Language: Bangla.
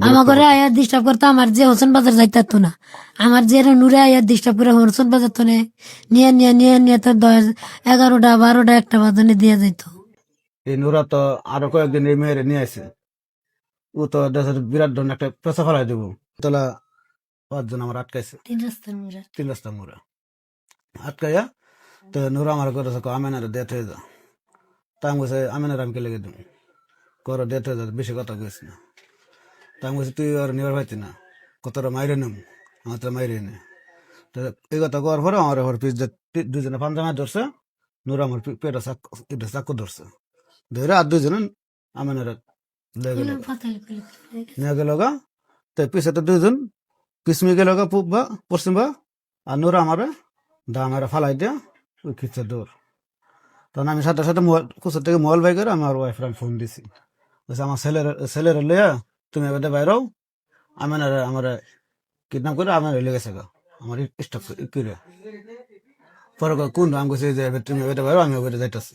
আমার ঘরে আয়া ডিস্টার্ব করতো আমার যে হোসেন বাজার যাইতো না আমার যে নুরে আয়া ডিস্টার্ব করে হোসেন বাজার তো নিয়ে তো 11টা 12টা 1টা বাজনে দিয়ে যাইতো। এই নুরা তো আরো কয়েকদিন এই মেয়েরে নিয়ে আসে, ও তো দেশের বিরাট ধরনের একটা পেশা ফেলাই দেবো। তোলা 5 জন আমার আটকাইছে, 3 রাস্তা মোড়া আটকাইয়া। তো নুরা আমার করে আমেনারে ডেথ হয়ে যা, তা আমি বলছে আমেনার আমি কে লেগে দেবো, করো ডেথ হয়ে যা, বেশি কথা কইস না। তা আমি বলছি তুই আর নিবার পাইতি না, কতটা মাইরে নেম, আমার তো মাইরে নে। তো এই কথা করার পরে আমার ওর পিস 2 জনে পাঞ্জামা ধরছে, নুরা আমার পেটে চাকু ধরছে, ধরে আর 2 জনে আমেনার নিয়ে গেল গা। তো পিছে তো 2 জন পিছমি গেল গা, পূব বা পশ্চিম বা, আর নুরা আমার দা আমার ফালাই দিয়া ওই খিচ্ছে দৌড়। তখন আমি সাথে সাথে কুচুর থেকে মোবাইল বাই করে আমার ওয়াইফের আমি ফোন দিছি, বলছে আমার ছেলের লইয়া তুমি এবার বাইরেও আমার কিডন্যাপ করে আমার লেগে গেছে গা, আমার স্টপ করে। পরে কোন আমি বলছি যে তুমি এবার বাইরেও আমি এবার যাইতেছি।